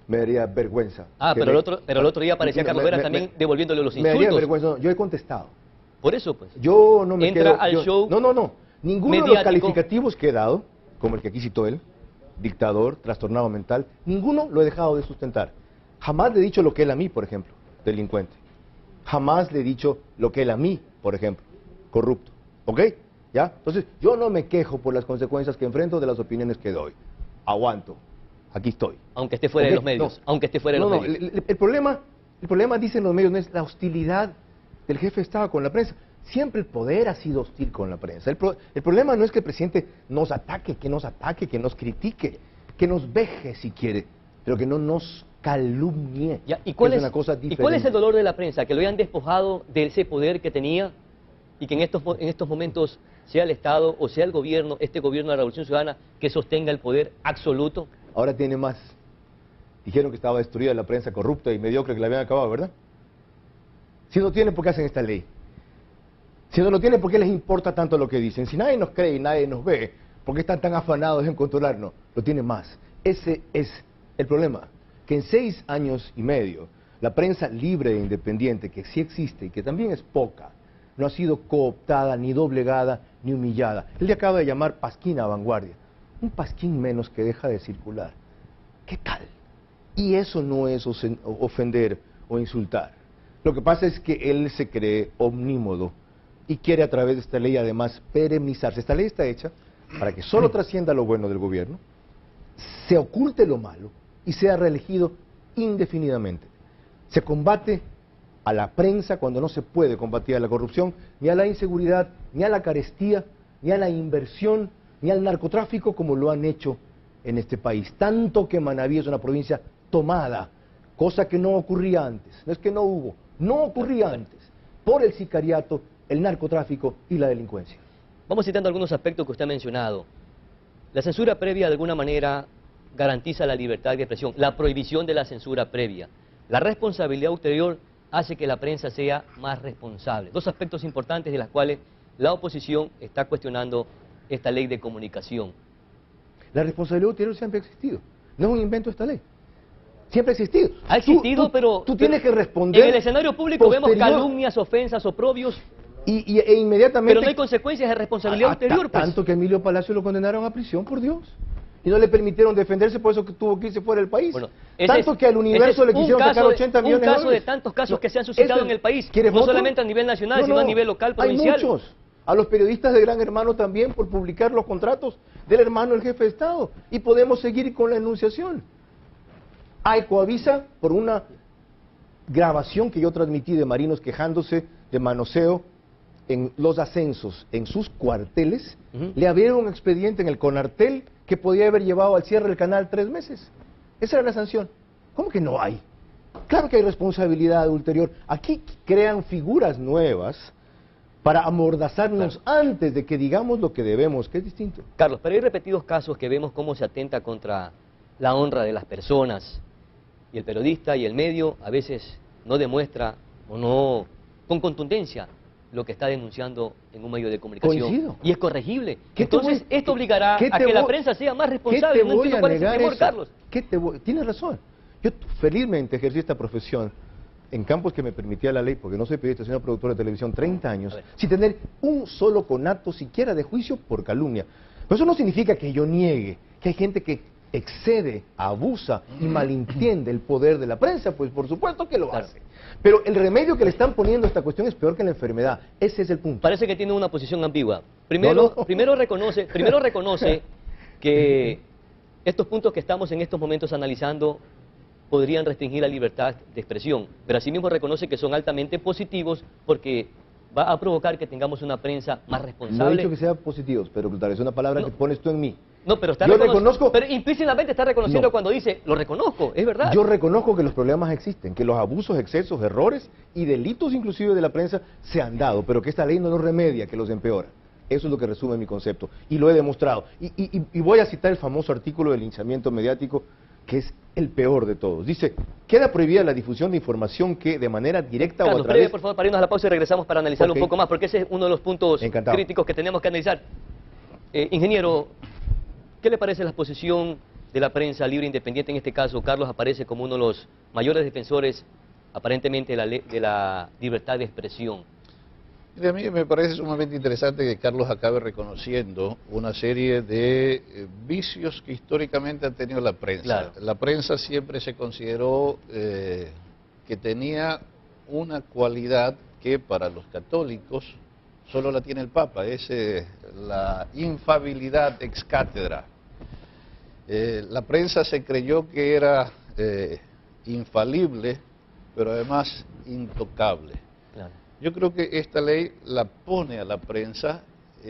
Me daría vergüenza. Pero el otro día aparecía Carlos Vera también devolviéndole los insultos. Me daría vergüenza, no, yo he contestado. Por eso, pues. Yo no me Entra al show. No. Ninguno mediático. de los calificativos que he dado, como el que aquí citó él, dictador, trastornado mental, ninguno lo he dejado de sustentar. Jamás le he dicho lo que él a mí, por ejemplo, delincuente. Jamás le he dicho lo que él a mí, por ejemplo, corrupto. ¿Ok? ¿Ya? Entonces, yo no me quejo por las consecuencias que enfrento de las opiniones que doy. Aguanto. Aquí estoy. Aunque esté fuera de los medios. Aunque esté fuera de los medios. El problema, dicen los medios, no es la hostilidad del jefe de Estado con la prensa. Siempre el poder ha sido hostil con la prensa. El problema no es que el presidente nos ataque, que nos critique, que nos veje si quiere, pero que no nos calumnie. Ya, ¿y cuál es el dolor de la prensa? Que lo hayan despojado de ese poder que tenía y que en estos momentos sea el Estado o sea el gobierno, este gobierno de la Revolución Ciudadana, que sostenga el poder absoluto. Ahora tiene más. Dijeron que estaba destruida la prensa corrupta y mediocre, que la habían acabado, ¿verdad? Si no tienen, ¿por qué hacen esta ley? Si no lo tienen, ¿por qué les importa tanto lo que dicen? Si nadie nos cree y nadie nos ve, ¿por qué están tan afanados en controlarnos? Lo tienen más. Ese es el problema. Que en 6 años y medio, la prensa libre e independiente, que sí existe y que también es poca, no ha sido cooptada, ni doblegada, ni humillada. Él le acaba de llamar pasquín a Vanguardia. Un pasquín menos que deja de circular. ¿Qué tal? Y eso no es ofender o insultar. Lo que pasa es que él se cree omnímodo y quiere a través de esta ley además perennizarse. Esta ley está hecha para que solo trascienda lo bueno del gobierno, se oculte lo malo y sea reelegido indefinidamente. Se combate a la prensa cuando no se puede combatir a la corrupción, ni a la inseguridad, ni a la carestía, ni a la inversión, ni al narcotráfico como lo han hecho en este país. Tanto que Manabí es una provincia tomada, cosa que no ocurría antes. No es que no hubo, no ocurría antes, por el sicariato, el narcotráfico y la delincuencia. Vamos citando algunos aspectos que usted ha mencionado. La censura previa de alguna manera garantiza la libertad de expresión, la prohibición de la censura previa. La responsabilidad ulterior hace que la prensa sea más responsable. 2 aspectos importantes de los cuales la oposición está cuestionando esta ley de comunicación. La responsabilidad ulterior siempre ha existido. No es un invento esta ley. Siempre ha existido. Ha existido, pero tú tienes que responder. En el escenario público vemos calumnias, ofensas, oprobios. E inmediatamente... Pero no hay consecuencias de responsabilidad ulterior, pues. Tanto que Emilio Palacio lo condenaron a prisión, por Dios. Y no le permitieron defenderse, por eso que tuvo que irse fuera del país. Bueno, tanto que al universo le quisieron sacar 80 millones de dólares. Un caso de tantos casos que se han suscitado en el país. No solamente a nivel nacional, sino a nivel local, provincial. Hay muchos. A los periodistas de Gran Hermano también por publicar los contratos del hermano del jefe de Estado. Y podemos seguir con la enunciación. A Ecoavisa, por una grabación que yo transmití de marinos quejándose de manoseo en los ascensos en sus cuarteles, le abrieron un expediente en el Conartel que podía haber llevado al cierre del canal 3 meses. Esa era la sanción. ¿Cómo que no hay? Claro que hay responsabilidad ulterior. Aquí crean figuras nuevas para amordazarnos antes de que digamos lo que debemos, que es distinto. Carlos, pero hay repetidos casos que vemos cómo se atenta contra la honra de las personas, y el periodista y el medio a veces no demuestra o no con contundencia lo que está denunciando en un medio de comunicación. Coincido. Y es corregible. Entonces esto obligará a que la prensa sea más responsable. No entiendo cuál es el temor, Carlos. Tienes razón. Yo felizmente ejercí esta profesión en campos que me permitía la ley, porque no soy periodista, soy productor de televisión, 30 años, sin tener un solo conato siquiera de juicio por calumnia. Pero eso no significa que yo niegue que hay gente que excede, abusa y malentiende el poder de la prensa, pues por supuesto que lo hace. Pero el remedio que le están poniendo a esta cuestión es peor que la enfermedad. Ese es el punto. Parece que tiene una posición ambigua. Primero reconoce que estos puntos que estamos en estos momentos analizando podrían restringir la libertad de expresión, pero asimismo reconoce que son altamente positivos porque va a provocar que tengamos una prensa más responsable. No he dicho que sean positivos, pero es una palabra que pones tú en mí. No, pero reconozco, pero implícitamente está reconociendo cuando dice, lo reconozco, es verdad. Yo reconozco que los problemas existen, que los abusos, excesos, errores y delitos inclusive de la prensa se han dado, pero que esta ley no los remedia, que los empeora. Eso es lo que resume mi concepto, y lo he demostrado. Y voy a citar el famoso artículo del linchamiento mediático, que es el peor de todos. Dice, queda prohibida la difusión de información que de manera directa Carlos, o a través... breve, por favor, para irnos a la pausa y regresamos para analizarlo un poco más, porque ese es uno de los puntos críticos que tenemos que analizar. Ingeniero, ¿qué le parece la posición de la prensa libre e independiente? En este caso, Carlos aparece como uno de los mayores defensores, aparentemente, de la libertad de expresión. A mí me parece sumamente interesante que Carlos acabe reconociendo una serie de vicios que históricamente ha tenido la prensa. Claro. La prensa siempre se consideró que tenía una cualidad que para los católicos solo la tiene el Papa, es la infalibilidad ex cátedra. La prensa se creyó que era infalible, pero además intocable. Claro. Yo creo que esta ley la pone a la prensa,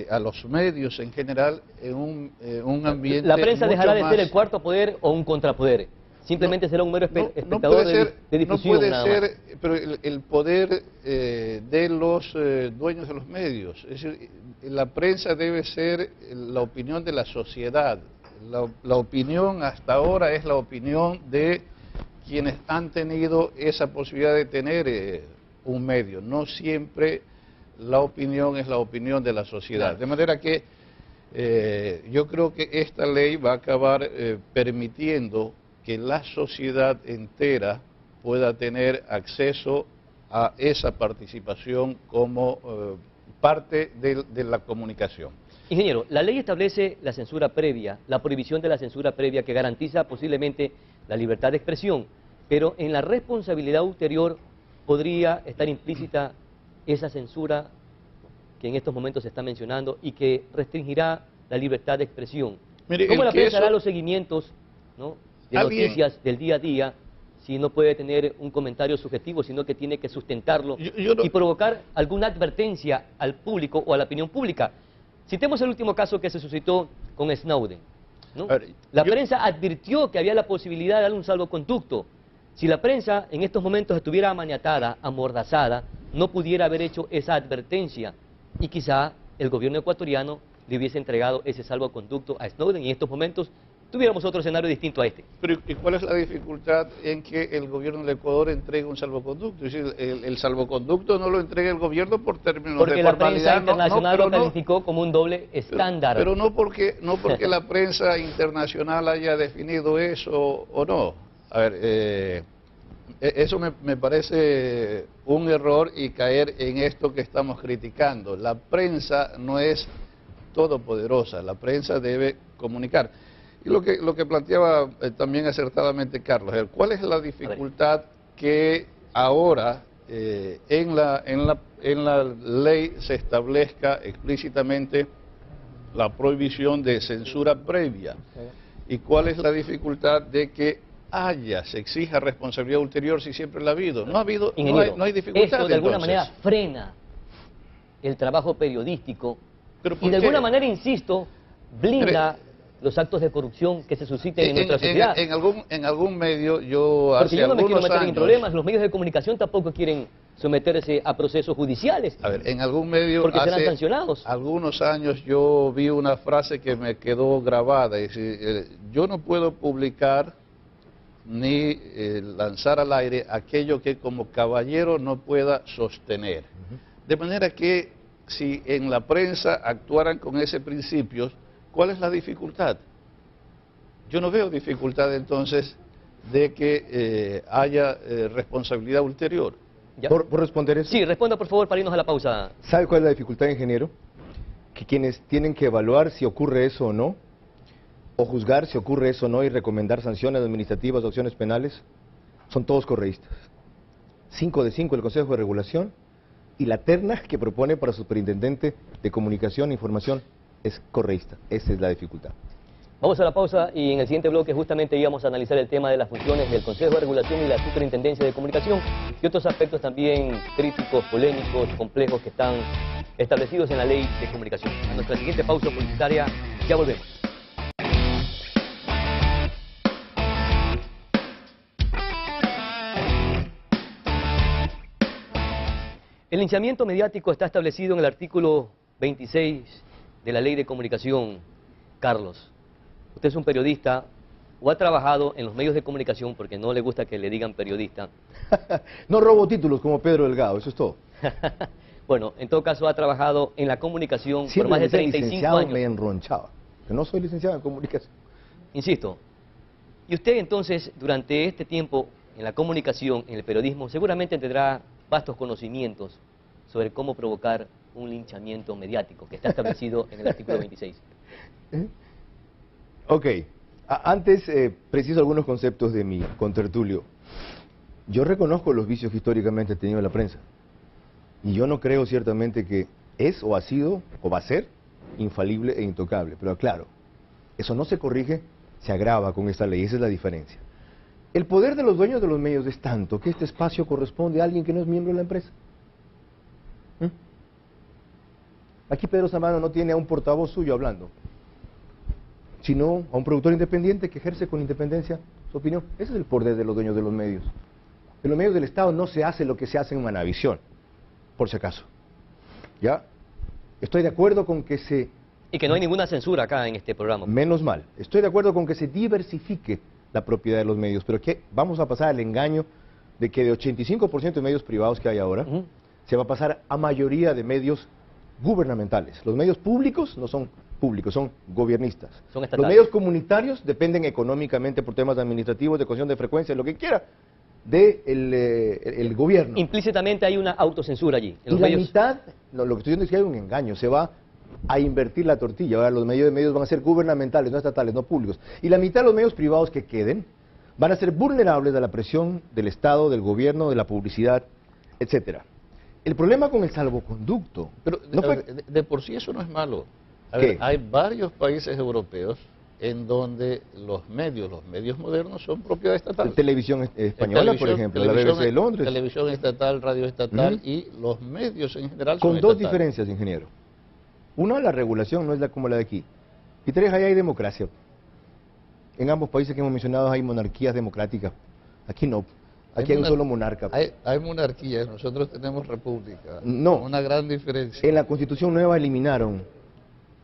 a los medios en general, en un ambiente. ¿La prensa mucho dejará de más... ser el cuarto poder o un contrapoder? Simplemente será un mero espectador de difusión. No puede nada ser, más. pero el poder de los dueños de los medios. Es decir, la prensa debe ser la opinión de la sociedad. La opinión hasta ahora es la opinión de quienes han tenido esa posibilidad de tener un medio. No siempre la opinión es la opinión de la sociedad. Claro. De manera que yo creo que esta ley va a acabar permitiendo que la sociedad entera pueda tener acceso a esa participación como parte de la comunicación. Ingeniero, la ley establece la censura previa, la prohibición de la censura previa que garantiza posiblemente la libertad de expresión, pero en la responsabilidad ulterior podría estar implícita esa censura que en estos momentos se está mencionando y que restringirá la libertad de expresión. Mire, ¿Cómo la prensa hará eso... los seguimientos, ¿no?, de ¿Alguien? noticias del día a día si no puede tener un comentario subjetivo, sino que tiene que sustentarlo Yo no- y provocar alguna advertencia al público o a la opinión pública? Citemos el último caso que se suscitó con Snowden, ¿no? A ver, La yo- prensa advirtió que había la posibilidad de darle un salvoconducto. Si la prensa en estos momentos estuviera amaniatada, amordazada, no pudiera haber hecho esa advertencia y quizá el gobierno ecuatoriano le hubiese entregado ese salvoconducto a Snowden y en estos momentos tuviéramos otro escenario distinto a este. Pero ¿y cuál es la dificultad en que el gobierno del Ecuador entregue un salvoconducto? Es decir, el salvoconducto no lo entrega el gobierno por términos Porque de la formalidad. prensa internacional pero lo calificó como un doble estándar. Pero no porque la prensa internacional haya definido eso o no. A ver, eso me parece un error y caer en esto que estamos criticando. La prensa no es todopoderosa, la prensa debe comunicar. Y lo que planteaba también acertadamente Carlos, ¿cuál es la dificultad que ahora en la ley se establezca explícitamente la prohibición de censura previa? ¿Y cuál es la dificultad de que se exija responsabilidad ulterior si siempre la ha habido? No ha habido, Ingeniero, no hay dificultad. esto de alguna entonces. manera frena el trabajo periodístico ¿Pero y por de qué? alguna manera, insisto, blinda los actos de corrupción que se susciten en nuestra sociedad. En algún medio yo Porque hace yo no me quiero algunos meter en años... problemas, los medios de comunicación tampoco quieren someterse a procesos judiciales, A ver, en algún medio porque serán hace sancionados. algunos años yo vi una frase que me quedó grabada, es decir, yo no puedo publicar ni lanzar al aire aquello que como caballero no pueda sostener. De manera que si en la prensa actuaran con ese principio, ¿cuál es la dificultad? Yo no veo dificultad entonces de que haya responsabilidad ulterior. ¿Ya? Por responder eso, Sí, responda por favor para irnos a la pausa. ¿sabe cuál es la dificultad, ingeniero? Que quienes tienen que evaluar si ocurre eso o no, o juzgar si ocurre eso o no y recomendar sanciones administrativas o acciones penales, son todos correístas. 5 de 5 el Consejo de Regulación y la terna que propone para superintendente de Comunicación e Información es correísta. Esa es la dificultad. Vamos a la pausa y en el siguiente bloque justamente íbamos a analizar el tema de las funciones del Consejo de Regulación y la Superintendencia de Comunicación y otros aspectos también críticos, polémicos, complejos que están establecidos en la Ley de Comunicación. A nuestra siguiente pausa publicitaria ya volvemos. El linchamiento mediático está establecido en el artículo 26 de la Ley de Comunicación. Carlos, usted es un periodista o ha trabajado en los medios de comunicación porque no le gusta que le digan periodista. No robo títulos como Pedro Delgado, eso es todo. Bueno, en todo caso ha trabajado en la comunicación por Siempre más de me decían 35 licenciado, años. me enronchaba. Yo no soy licenciado en comunicación. Insisto, y usted entonces durante este tiempo en la comunicación, en el periodismo, seguramente tendrá vastos conocimientos sobre cómo provocar un linchamiento mediático que está establecido en el artículo 26. Ok, antes preciso algunos conceptos de mi contertulio. Yo reconozco los vicios que históricamente ha tenido la prensa. Y yo no creo ciertamente que es o ha sido o va a ser infalible e intocable. Pero claro, eso no se corrige, se agrava con esta ley, esa es la diferencia. El poder de los dueños de los medios es tanto que este espacio corresponde a alguien que no es miembro de la empresa. Aquí Pedro Zambrano no tiene a un portavoz suyo hablando, sino a un productor independiente que ejerce con independencia su opinión. Ese es el poder de los dueños de los medios. En los medios del Estado no se hace lo que se hace en Manavisión, por si acaso. ¿Ya? Estoy de acuerdo con que se... Y que no hay ninguna censura acá en este programa. Menos mal. Estoy de acuerdo con que se diversifique la propiedad de los medios, pero que vamos a pasar al engaño de que de 85% de medios privados que hay ahora, se va a pasar a mayoría de medios gubernamentales. Los medios públicos no son públicos, son gobiernistas. Son los estatales. medios comunitarios dependen económicamente por temas administrativos, de concesión de frecuencia, lo que quiera, del el gobierno. Implícitamente hay una autocensura allí. En Y los la medios. mitad, no, lo que estoy diciendo es que hay un engaño, se va a invertir la tortilla. Ahora los medios van a ser gubernamentales, no estatales, no públicos. Y la mitad de los medios privados que queden van a ser vulnerables a la presión del Estado, del gobierno, de la publicidad, etcétera. El problema con el salvoconducto... Pero no fue... de por sí eso no es malo. A ¿Qué? ver, hay varios países europeos en donde los medios modernos son propiedad estatal. Televisión española, por ejemplo, la BBC de Londres. Televisión estatal, radio estatal y los medios en general son Con dos estatales. diferencias, ingeniero. Una, la regulación no es como la de aquí. Y tres, ahí hay democracia. En ambos países que hemos mencionado hay monarquías democráticas. Aquí no. Aquí hay un solo monarca. Hay monarquías, nosotros tenemos república. No. Una gran diferencia. En la Constitución Nueva eliminaron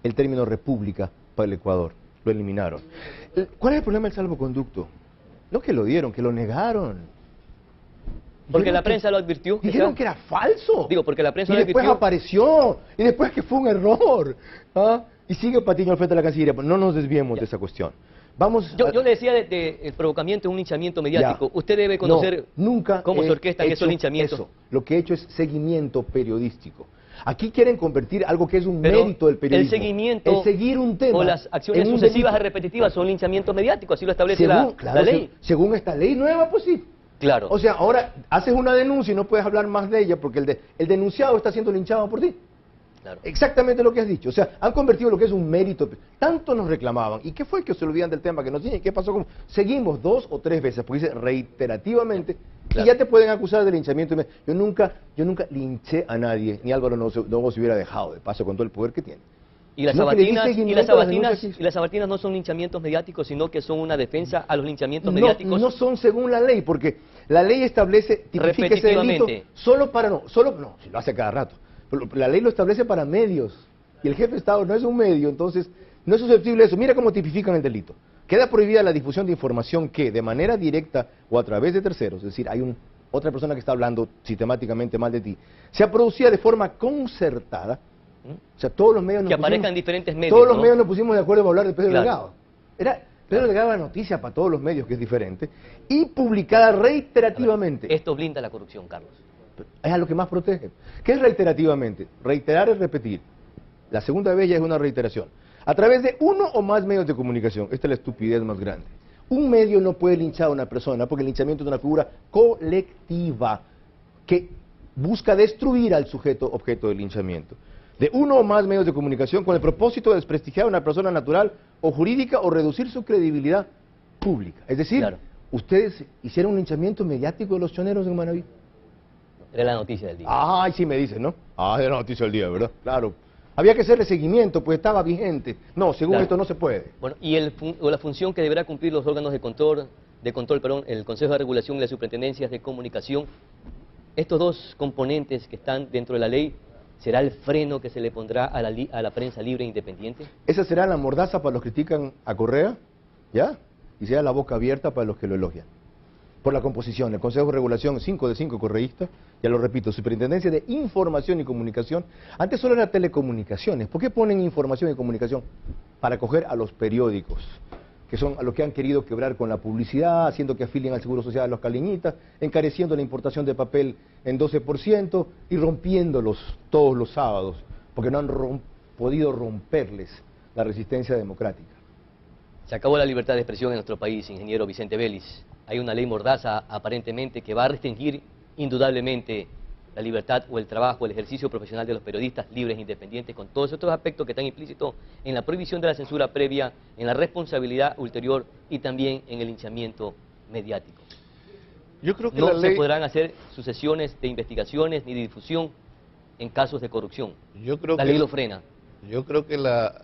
el término república para el Ecuador. Lo eliminaron. ¿Cuál es el problema del salvoconducto? No que lo dieron, que lo negaron. Porque Dijeron la prensa lo advirtió. Dijeron que era falso. Digo, porque la prensa y lo después advirtió. apareció. Y después que fue un error. ¿Ah? Y sigue Patiño al frente de la Cancillería. No nos desviemos de esa cuestión. Vamos Yo le decía de el provocamiento de un linchamiento mediático. Ya. Usted debe conocer No, nunca cómo se he orquestan esos hecho linchamientos. eso. Lo que he hecho es seguimiento periodístico. Aquí quieren convertir algo que es un Pero mérito del periodismo. el seguimiento el seguir un tema o las acciones en un sucesivas y delito. repetitivas son linchamientos mediáticos, así lo establece Según, la ley. según esta ley nueva, pues sí. Claro. O sea, ahora haces una denuncia y no puedes hablar más de ella porque el denunciado está siendo linchado por ti. Claro. Exactamente lo que has dicho. O sea, han convertido lo que es un mérito. Tanto nos reclamaban. ¿Y qué fue que se olvidan del tema que nos tienen? ¿Qué pasó con...? Seguimos 2 o 3 veces, porque dice reiterativamente, Claro. y ya te pueden acusar de linchamiento. Yo nunca linché a nadie, ni Álvaro no se hubiera dejado de paso con todo el poder que tiene. Y las No, que le di sabatinas, seguimiento a las denuncias que hizo. y las sabatinas no son linchamientos mediáticos, sino que son una defensa a los linchamientos No, mediáticos. no son según la ley, porque la ley establece, tipifica ese delito Repetitivamente. solo, si lo hace cada rato. Pero la ley lo establece para medios. Y el jefe de Estado no es un medio, entonces no es susceptible de eso. Mira cómo tipifican el delito. Queda prohibida la difusión de información que, de manera directa o a través de terceros, es decir, hay otra persona que está hablando sistemáticamente mal de ti, sea producida de forma concertada. O sea, todos los medios Que aparezcan en diferentes medios, Todos los ¿no? medios nos pusimos de acuerdo para hablar de Pedro Claro. Delgado. Pedro Delgado era noticia para todos los medios, que es diferente, y publicada reiterativamente. Esto blinda la corrupción, Carlos. Es a lo que más protege. ¿Qué es reiterativamente? Reiterar es repetir. La segunda vez ya es una reiteración. A través de uno o más medios de comunicación. Esta es la estupidez más grande. Un medio no puede linchar a una persona porque el linchamiento es una figura colectiva que busca destruir al sujeto objeto del linchamiento. De uno o más medios de comunicación con el propósito de desprestigiar a una persona natural o jurídica o reducir su credibilidad pública. Es decir, Claro. ustedes hicieron un linchamiento mediático de los choneros en Manaví. Era la noticia del día. Ay, sí me dicen, ¿no? Ah, era la noticia del día, ¿verdad? Claro. Había que hacerle seguimiento, pues estaba vigente. No, según Claro. esto no se puede. Bueno, y la función que deberá cumplir los órganos de control, el Consejo de Regulación y las Superintendencias de Comunicación, estos dos componentes que están dentro de la ley, ¿será el freno que se le pondrá a la prensa libre e independiente? Esa será la mordaza para los que critican a Correa, ¿ya? Y será la boca abierta para los que lo elogian. Por la composición, el Consejo de Regulación, 5 de 5 correístas, ya lo repito, Superintendencia de Información y Comunicación. Antes solo era telecomunicaciones. ¿Por qué ponen información y comunicación? Para acoger a los periódicos, que son a los que han querido quebrar con la publicidad, haciendo que afilien al Seguro Social a los caliñitas, encareciendo la importación de papel en 12% y rompiéndolos todos los sábados, porque no han podido romperles la resistencia democrática. Se acabó la libertad de expresión en nuestro país, ingeniero Vicente Vélez. Hay una ley mordaza, aparentemente, que va a restringir indudablemente la libertad o el trabajo, el ejercicio profesional de los periodistas libres e independientes, con todos estos aspectos que están implícitos en la prohibición de la censura previa, en la responsabilidad ulterior y también en el linchamiento mediático. Yo creo que No la se ley... podrán hacer sucesiones de investigaciones ni de difusión en casos de corrupción. Yo creo La ley lo frena. Yo creo que la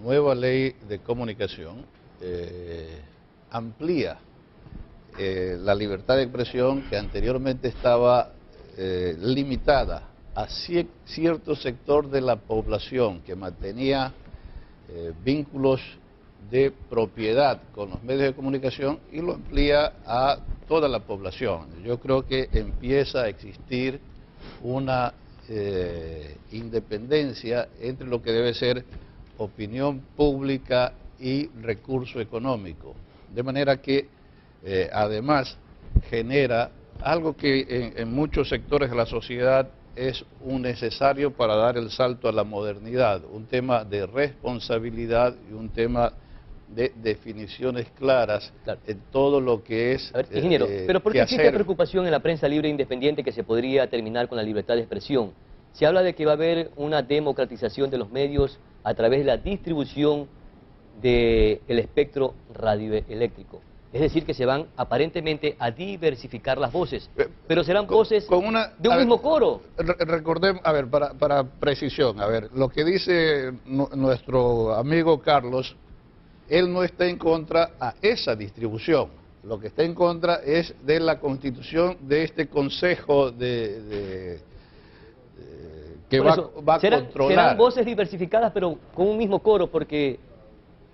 nueva ley de comunicación amplía la libertad de expresión que anteriormente estaba limitada a cierto sector de la población que mantenía vínculos de propiedad con los medios de comunicación, y lo amplía a toda la población. Yo creo que empieza a existir una independencia entre lo que debe ser opinión pública y recurso económico, de manera que además genera algo que en muchos sectores de la sociedad es un necesario para dar el salto a la modernidad, un tema de responsabilidad y un tema de definiciones claras, claro, en todo lo que es... A ver, ingeniero, pero ¿por qué existe preocupación en la prensa libre e independiente que se podría terminar con la libertad de expresión? Se habla de que va a haber una democratización de los medios a través de la distribución del espectro radioeléctrico. Es decir, que se van aparentemente a diversificar las voces, pero serán voces de un mismo coro. Recordemos, a ver, para precisión, a ver, lo que dice nuestro amigo Carlos, él no está en contra a esa distribución. Lo que está en contra es de la constitución de este consejo que va a controlar. Serán voces diversificadas, pero con un mismo coro, porque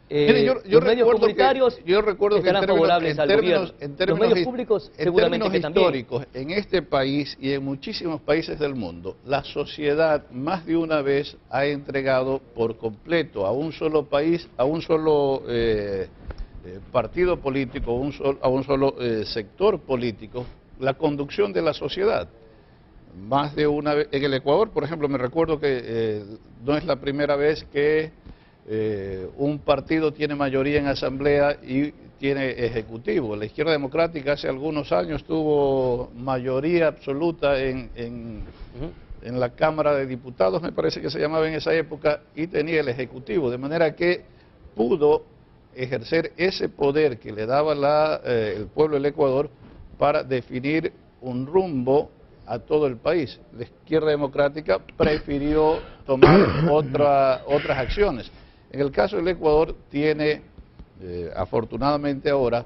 mire, los medios comunitarios estarán favorables al gobierno. Los medios públicos seguramente que también. Históricos, en este país y en muchísimos países del mundo, la sociedad más de una vez ha entregado por completo a un solo país, a un solo partido político, a un solo sector político, la conducción de la sociedad. Más de una vez, en el Ecuador, por ejemplo, me recuerdo que no es la primera vez que un partido tiene mayoría en asamblea y tiene ejecutivo. La Izquierda Democrática hace algunos años tuvo mayoría absoluta en la Cámara de Diputados, me parece que se llamaba en esa época, y tenía el ejecutivo, de manera que pudo ejercer ese poder que le daba el pueblo del Ecuador para definir un rumbo a todo el país. La Izquierda Democrática prefirió tomar otras acciones. En el caso del Ecuador tiene, afortunadamente ahora,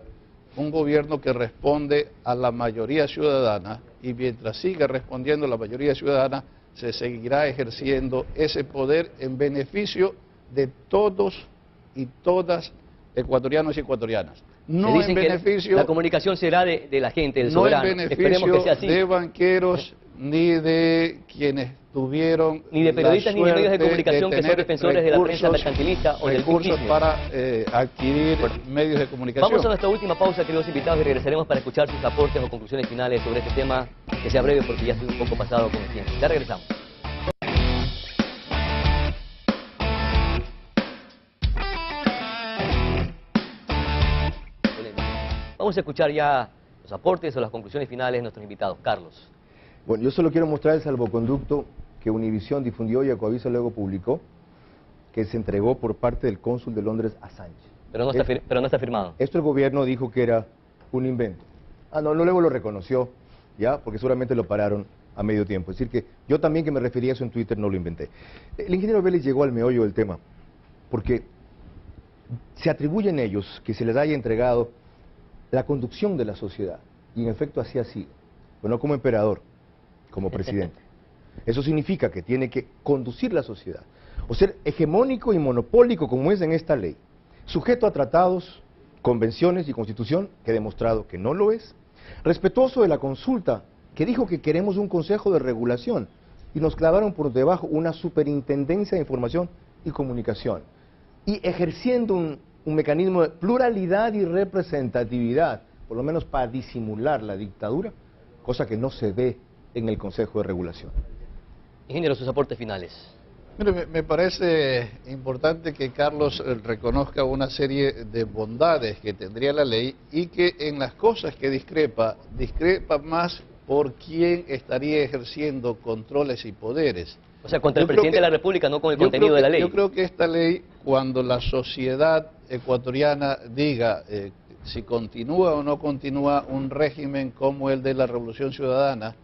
un gobierno que responde a la mayoría ciudadana, y mientras siga respondiendo a la mayoría ciudadana, se seguirá ejerciendo ese poder en beneficio de todos y todas ecuatorianos y ecuatorianas. No en beneficio... La comunicación será de la gente, del soberano. No en beneficio de banqueros, ni de quienes tuvieron ni de periodistas ni de medios de comunicación que son defensores de la prensa mercantilista o del recursos para adquirir medios de comunicación. Vamos a nuestra última pausa, queridos invitados, y regresaremos para escuchar sus aportes o conclusiones finales sobre este tema, que sea breve porque ya estoy un poco pasado con el tiempo. Ya regresamos. Vamos a escuchar ya los aportes o las conclusiones finales de nuestros invitados. Carlos. Bueno, yo solo quiero mostrar el salvoconducto que Univisión difundió y Ecoavisa luego publicó, que se entregó por parte del cónsul de Londres a Sánchez. Pero no está firmado. Esto el gobierno dijo que era un invento. No, luego lo reconoció, ya, porque seguramente lo pararon a medio tiempo. Es decir que yo también, que me refería a eso en Twitter, no lo inventé. El ingeniero Vélez llegó al meollo del tema, porque se atribuyen ellos que se les haya entregado la conducción de la sociedad, y en efecto así ha sido, pero no como emperador, como presidente. Eso significa que tiene que conducir la sociedad, o ser hegemónico y monopólico como es en esta ley, sujeto a tratados, convenciones y constitución, que he demostrado que no lo es, respetuoso de la consulta, que dijo que queremos un consejo de regulación, y nos clavaron por debajo una superintendencia de información y comunicación, y ejerciendo un mecanismo de pluralidad y representatividad, por lo menos para disimular la dictadura, cosa que no se ve en el Consejo de Regulación. Ingeniero, sus aportes finales. Mire, me parece importante que Carlos reconozca una serie de bondades que tendría la ley, y que en las cosas que discrepa más por quién estaría ejerciendo controles y poderes. O sea, contra el presidente de la República, no con el contenido de la ley. Yo creo que esta ley, cuando la sociedad ecuatoriana diga si continúa o no continúa un régimen como el de la Revolución Ciudadana,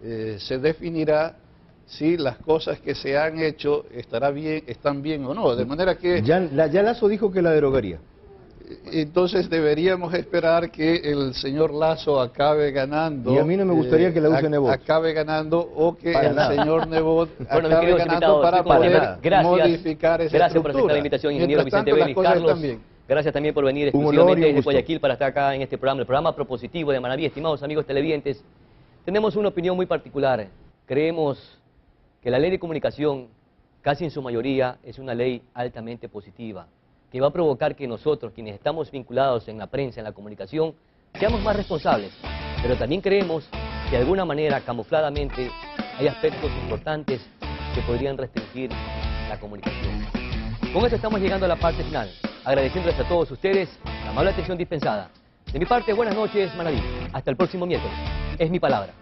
se definirá si las cosas que se han hecho están bien o no. De manera que Ya Lazo dijo que la derogaría. entonces deberíamos esperar que el señor Lazo acabe ganando. Y a mí no me gustaría que la use Nebot. Acabe ganando o que Para el nada. señor Nebot Bueno, mis acabe queridos ganando invitados, para estoy como poder siempre. Gracias. modificar esa Gracias por aceptar estructura. la invitación, ingeniero Mientras Vicente tanto, las Vélez. cosas Carlos, están bien. gracias también por venir Un honor y exclusivamente un desde gusto. Guayaquil para estar acá en este programa propositivo de Manaví. Estimados amigos televidentes, tenemos una opinión muy particular. Creemos que la ley de comunicación, casi en su mayoría, es una ley altamente positiva, que va a provocar que nosotros, quienes estamos vinculados en la prensa, en la comunicación, seamos más responsables. Pero también creemos que de alguna manera, camufladamente, hay aspectos importantes que podrían restringir la comunicación. Con esto estamos llegando a la parte final, agradeciéndoles a todos ustedes la amable atención dispensada. De mi parte, buenas noches, Manaví. Hasta el próximo miércoles. Es mi palabra.